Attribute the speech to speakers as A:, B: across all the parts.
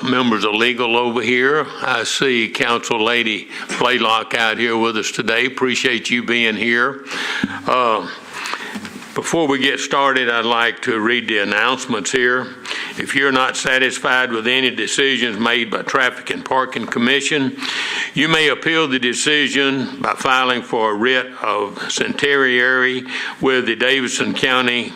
A: members of legal over here. I see Council Lady Blaylock out here with us today. Appreciate you being here. Before we get started, I'd like to read the announcements here. If you're not satisfied with any decisions made by Traffic and Parking Commission, you may appeal the decision by filing for a writ of certiorari with the Davidson County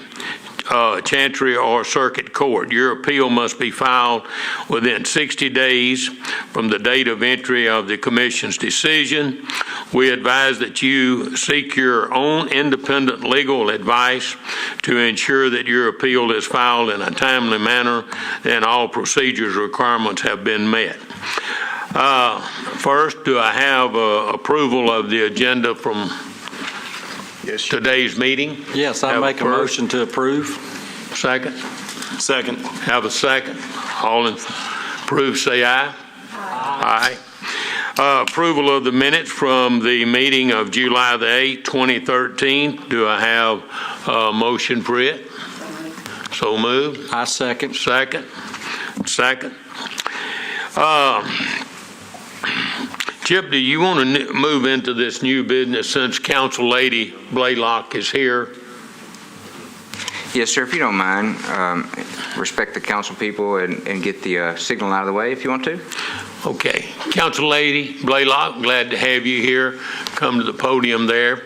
A: Chancery or Circuit Court. Your appeal must be filed within 60 days from the date of entry of the Commission's decision. We advise that you seek your own independent legal advice to ensure that your appeal is filed in a timely manner and all procedures requirements have been met. First, do I have approval of the agenda from today's meeting?
B: Yes, I make a motion to approve.
A: Second?
C: Second.
A: Have a second. All in approve, say aye. Aye. Approval of the minutes from the meeting of July the 8th, 2013. Do I have a motion for it? So moved.
B: I second.
A: Second. Chip, do you want to move into this new business since Council Lady Blaylock is here?
D: Yes, sir, if you don't mind, respect the council people and get the signal out of the way if you want to.
A: Okay. Council Lady Blaylock, glad to have you here. Come to the podium there.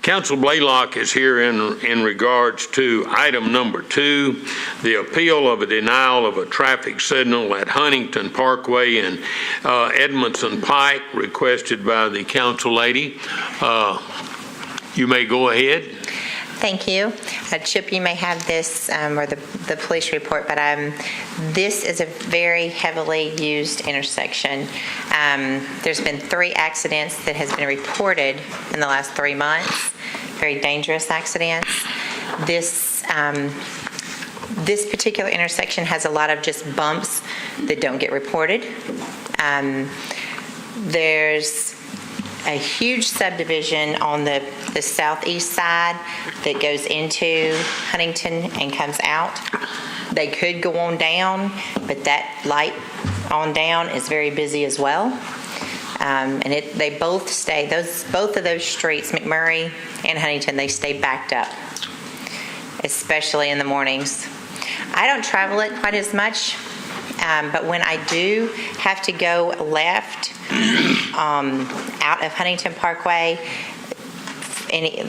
A: Council Blaylock is here in regards to item number 2, the appeal of a denial of a traffic signal at Huntington Parkway and Edmondson Pike, requested by the council lady. You may go ahead.
E: Thank you. Chip, you may have this or the police report, but this is a very heavily used intersection. There's been 3 accidents that has been reported in the last 3 months, very dangerous accidents. This particular intersection has a lot of just bumps that don't get reported. There's a huge subdivision on the southeast side that goes into Huntington and comes out. They could go on down, but that light on down is very busy as well. And they both stay, both of those streets, McMurray and Huntington, they stay backed up, especially in the mornings. I don't travel it quite as much, but when I do have to go left out of Huntington Parkway,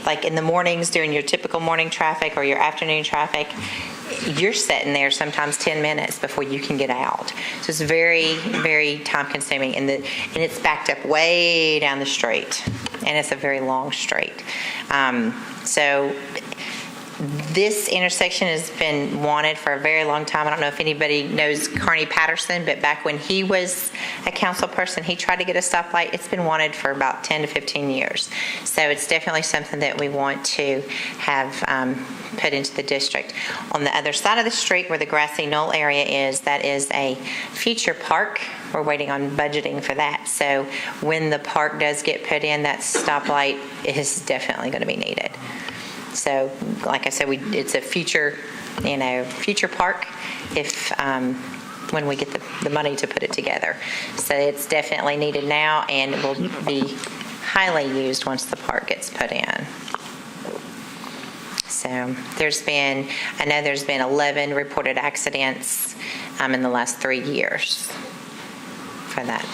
E: like in the mornings during your typical morning traffic or your afternoon traffic, you're sitting there sometimes 10 minutes before you can get out. So it's very, very time consuming, and it's backed up way down the street, and it's a very long street. So this intersection has been wanted for a very long time. I don't know if anybody knows Carney Patterson, but back when he was a council person, he tried to get a stoplight. It's been wanted for about 10 to 15 years. So it's definitely something that we want to have put into the district. On the other side of the street where the grassy knoll area is, that is a future park. We're waiting on budgeting for that. So when the park does get put in, that stoplight is definitely going to be needed. So, like I said, it's a future park if when we get the money to put it together. So it's definitely needed now, and it will be highly used once the park gets put in. So I know there's been 11 reported accidents in the last 3 years for that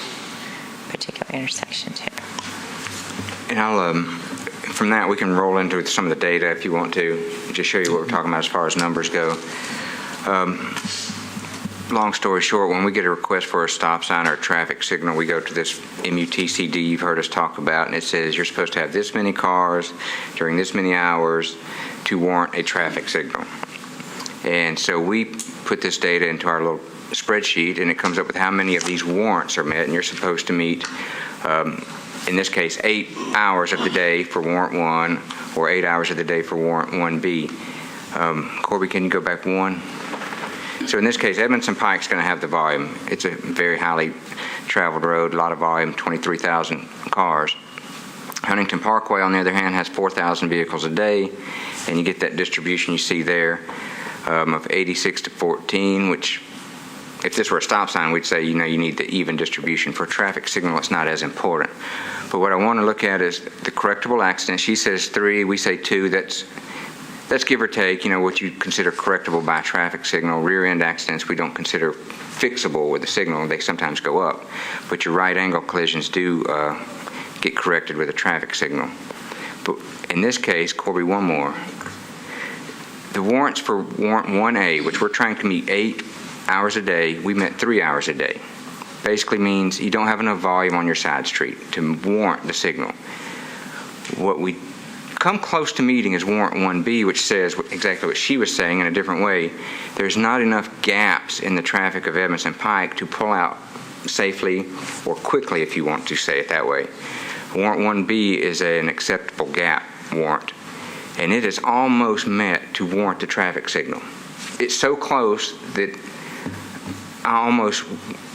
E: particular intersection too.
D: And from that, we can roll into some of the data if you want to, just show you what we're talking about as far as numbers go. Long story short, when we get a request for a stop sign or a traffic signal, we go to this MUTCD you've heard us talk about, and it says you're supposed to have this many cars during this many hours to warrant a traffic signal. And so we put this data into our little spreadsheet, and it comes up with how many of these warrants are met, and you're supposed to meet in this case, 8 hours of the day for warrant 1 or 8 hours of the day for warrant 1B. Corby, can you go back 1? So in this case, Edmondson Pike's going to have the volume. It's a very highly traveled road, a lot of volume, 23,000 cars. Huntington Parkway, on the other hand, has 4,000 vehicles a day, and you get that distribution you see there of 86 to 14, which if this were a stop sign, we'd say, you need the even distribution. For a traffic signal, it's not as important. But what I want to look at is the correctable accidents. She says 3, we say 2. That's give or take, what you consider correctable by a traffic signal. Rear end accidents we don't consider fixable with a signal. They sometimes go up. But your right angle collisions do get corrected with a traffic signal. But in this case, Corby, one more. The warrants for warrant 1A, which we're trying to meet 8 hours a day, we met 3 hours a day. Basically means you don't have enough volume on your side street to warrant the signal. What we come close to meeting is warrant 1B, which says exactly what she was saying in a different way. There's not enough gaps in the traffic of Edmondson Pike to pull out safely or quickly, if you want to say it that way. Warrant 1B is an acceptable gap warrant, and it is almost met to warrant the traffic signal. It's so close that I almost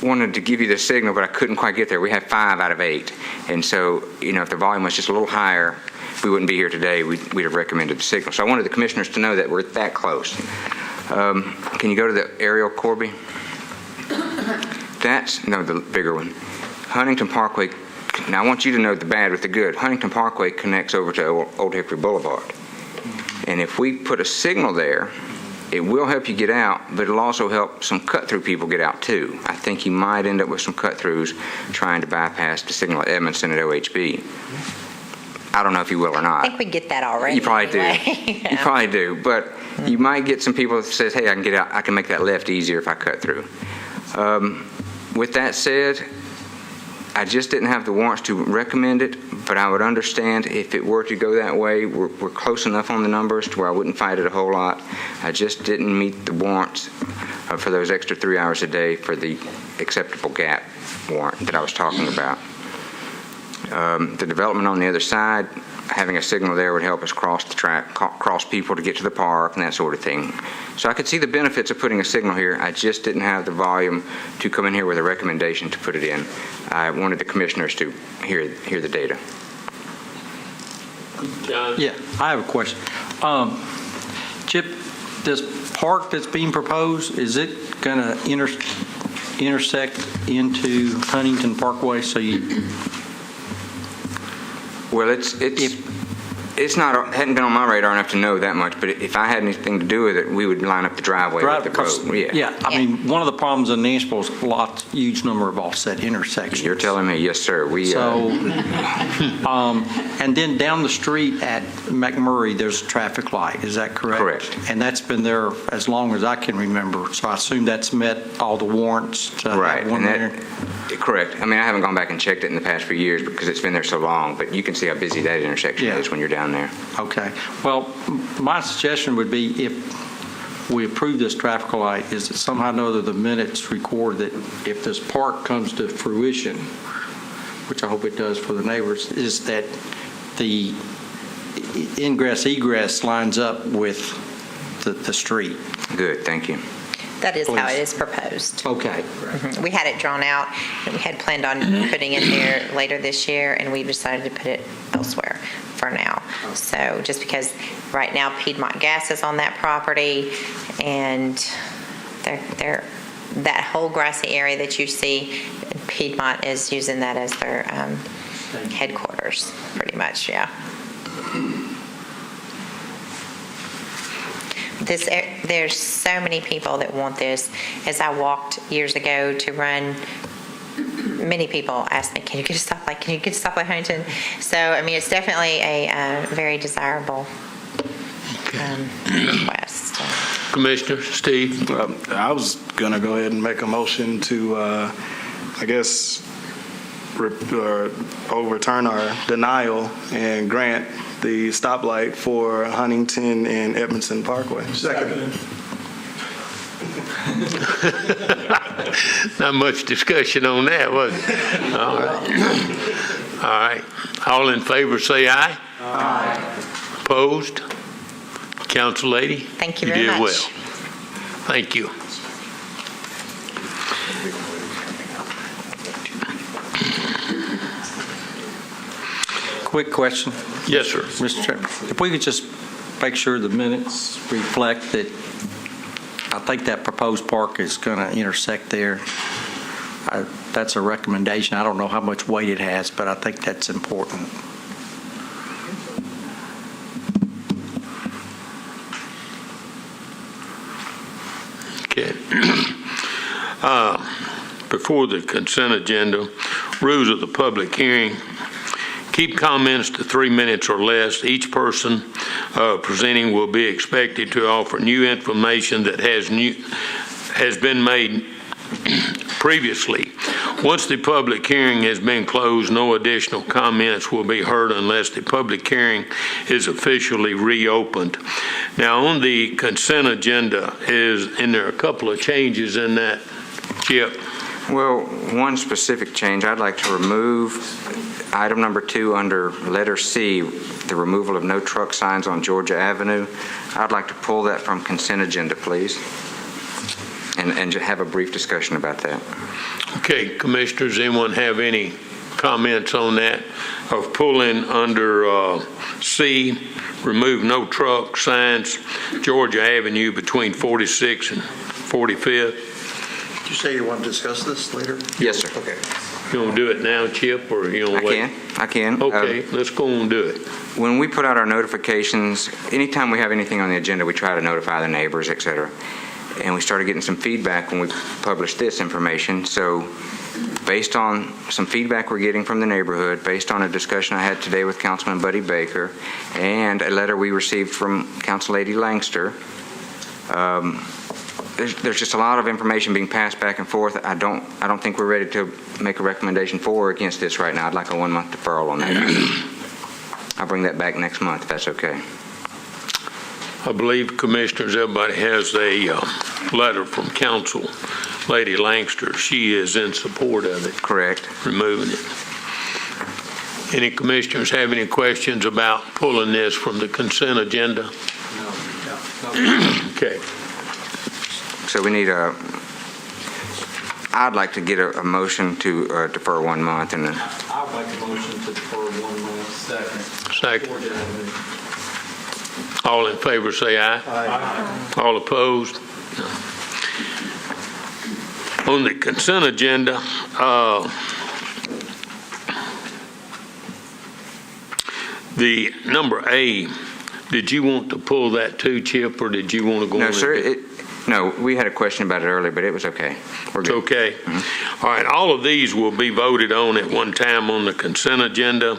D: wanted to give you the signal, but I couldn't quite get there. We had 5 out of 8, and so if the volume was just a little higher, we wouldn't be here today. We'd have recommended the signal. So I wanted the commissioners to know that we're that close. Can you go to the aerial, Corby? The bigger one. Huntington Parkway. Now I want you to know the bad with the good. Huntington Parkway connects over to Old Hickory Boulevard. And if we put a signal there, it will help you get out, but it'll also help some cut-through people get out too. I think you might end up with some cut-throughs trying to bypass the signal at Edmondson at OHB. I don't know if you will or not.
E: I think we get that already.
D: You probably
E: anyway.
D: do. You probably do. But you might get some people that says, hey, I can get out. I can make that left easier if I cut through. With that said, I just didn't have the warrants to recommend it, but I would understand if it were to go that way. We're close enough on the numbers to where I wouldn't fight it a whole lot. I just didn't meet the warrants for those extra 3 hours a day for the acceptable gap warrant that I was talking about. The development on the other side, having a signal there would help us cross the track, cross people to get to the park and that sort of thing. So I could see the benefits of putting a signal here. I just didn't have the volume to come in here with a recommendation to put it in. I wanted the commissioners to hear the data.
A: John?
B: Yeah, I have a question. Chip, this park that's being proposed, is it going to intersect into Huntington Parkway? So you...
D: Well, it's not hadn't been on my radar enough to know that much. But if I had anything to do with it, we would line up the driveway with the road.
B: Yeah. I mean, one of the problems in Nashville is huge number of offset intersections.
D: You're telling me, yes, sir.
B: And then down the street at McMurray, there's a traffic light. Is that correct?
D: Correct.
B: And that's been there as long as I can remember. So I assume that's met all the warrants.
D: Right. Correct. I mean, I haven't gone back and checked it in the past few years because it's been there so long, but you can see how busy that intersection is when you're down there.
B: Okay. Well, my suggestion would be if we approve this traffic light, is that somehow or another the minutes record that if this park comes to fruition, which I hope it does for the neighbors, is that the ingress egress lines up with the street.
D: Good. Thank you.
E: That is how it is proposed.
B: Okay.
E: We had it drawn out, and we had planned on putting it there later this year, and we decided to put it elsewhere for now. So just because right now Piedmont Gas is on that property, and they're that whole grassy area that you see, Piedmont is using that as their headquarters, pretty much, yeah. There's so many people that want this. As I walked years ago to run, many people asked me, can you get a stoplight? Can you get a stoplight, Huntington? So, I mean, it's definitely a very desirable request.
A: Commissioner Steve?
C: I was going to go ahead and make a motion to, overturn our denial and grant the stoplight for Huntington and Edmondson Parkway. Second.
A: Not much discussion on that, was it? All right. All in favor say aye. Aye. Opposed? Council lady?
E: Thank you very much.
A: You did well. Thank you.
B: Quick question.
A: Yes, sir.
B: Mr. Chairman, if we could just make sure the minutes reflect that I think that proposed park is going to intersect there. That's a recommendation. I don't know how much weight it has, but I think that's important.
A: Okay. Before the consent agenda, rules of the public hearing. Keep comments to 3 minutes or less. Each person presenting will be expected to offer new information that has been made previously. Once the public hearing has been closed, no additional comments will be heard unless the public hearing is officially reopened. Now, on the consent agenda, and there are a couple of changes in that, Chip.
D: Well, one specific change, I'd like to remove item number 2 under letter C, the removal of no truck signs on Georgia Avenue. I'd like to pull that from consent agenda, please, and have a brief discussion about that.
A: Okay, Commissioners, anyone have any comments on that? Of pulling under C, remove no truck signs, Georgia Avenue between 46th and 45th.
F: Did you say you want to discuss this later?
D: Yes, sir.
F: Okay.
A: You want to do it now, Chip, or you want to wait?
D: I can.
A: Okay, let's go and do it.
D: When we put out our notifications, anytime we have anything on the agenda, we try to notify the neighbors, et cetera. And we started getting some feedback when we published this information. So based on some feedback we're getting from the neighborhood, based on a discussion I had today with Councilman Buddy Baker, and a letter we received from Council Lady Langster, there's just a lot of information being passed back and forth. I don't think we're ready to make a recommendation for or against this right now. I'd like a 1-month deferral on that. I'll bring that back next month, if that's okay.
A: I believe, Commissioners, everybody has a letter from Council Lady Langster. She is in support of it.
D: Correct.
A: Removing it. Any Commissioners have any questions about pulling this from the consent agenda? No. Okay.
D: So we need I'd like to get a motion to defer 1 month. And
B: I'll make a motion to defer 1 month.
A: Second. All in favor say aye.
F: Aye.
A: All opposed? No. On the consent agenda, the number A, did you want to pull that too, Chip, or did you want to go on?
D: no, sir. No, we had a question about it earlier, but it was okay. We're good.
A: It's okay. Mm-hmm. All right, all of these will be voted on at one time on the consent agenda.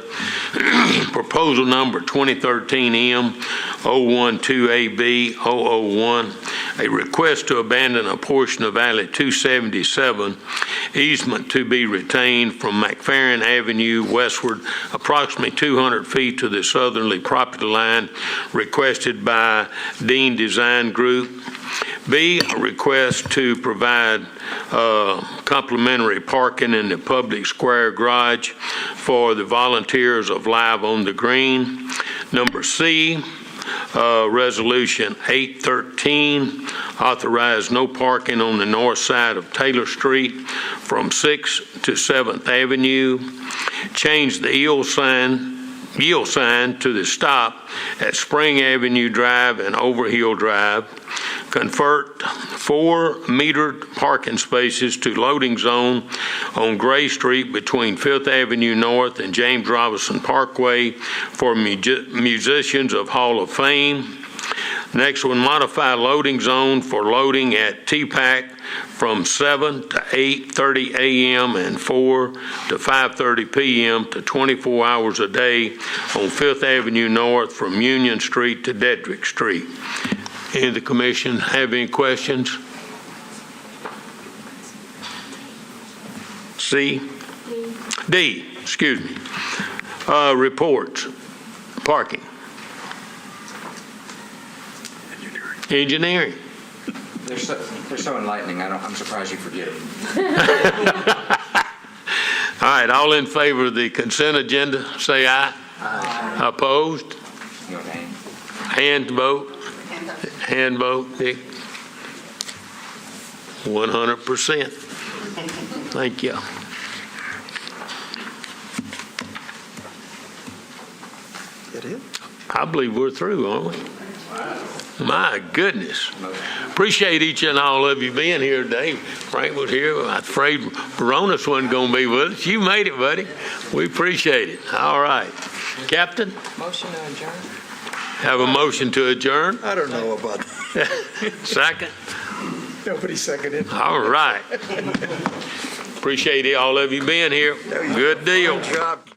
A: Proposal number 2013 M012AB 001, a request to abandon a portion of Alley 277 easement to be retained from McFerrin Avenue westward approximately 200 feet to the southerly property line, requested by Dean Design Group. B, a request to provide complimentary parking in the public square garage for the volunteers of Live on the Green. Number C, Resolution 813, authorize no parking on the north side of Taylor Street from 6th to 7th Avenue. Change the yield sign to the stop at Spring Avenue Drive and Overhill Drive. Convert 4 metered parking spaces to loading zone on Gray Street between 5th Avenue North and James Robinson Parkway for musicians of Hall of Fame. Next one, modify loading zone for loading at TPAC from 7 to 8:30 a.m. and 4 to 5:30 p.m. to 24 hours a day on 5th Avenue North from Union Street to Dedrick Street. Any of the commission have any questions? D, excuse me. Reports. Parking. Engineering.
D: They're so enlightening. I'm surprised you forget them.
A: All right, all in favor of the consent agenda, say aye.
F: Aye.
A: Opposed?
D: You want hand?
A: Hand vote. Hand vote, Nick. 100%. Thank you.
F: That it?
A: I believe we're through, aren't we? My goodness. Appreciate each and all of you being here today. Frank was here. I was afraid Baronis wasn't going to be with us. You made it, buddy. We appreciate it. All right. Captain?
E: Motion to adjourn.
A: Have a motion to adjourn?
F: I don't know about that.
A: Second?
F: Nobody seconded.
A: All right. Appreciate all of you being here. Good deal.
F: Good job.